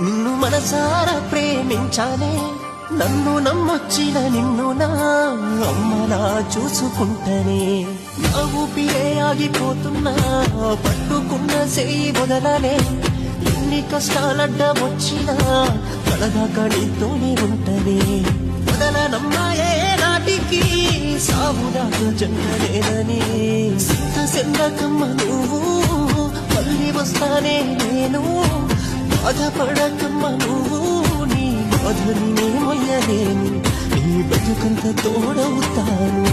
నిన్ను మనసారా ప్రేమించానే నన్ను నమ్మొచ్చిన నిన్ను నా అమ్మలా చూసుకుంటనే నా ఊపిరే ఆగిపోతున్నా పట్టుకున్న చేయి వదలనే ఎన్ని కష్టాలడ్డమొచ్చినా కలదాకా నీతోనే ఉంటనే వదలనమ్మాయే నాటికి సావుదాకా జంగలేనని సిద్ధ సెందకమ్మ నువ్వు మళ్ళీ వస్తానే నేను బాధపడకమ్మ నువ్వు నీ బాధని మొయ్యలేను నీ బతుకంత తోడవుతాను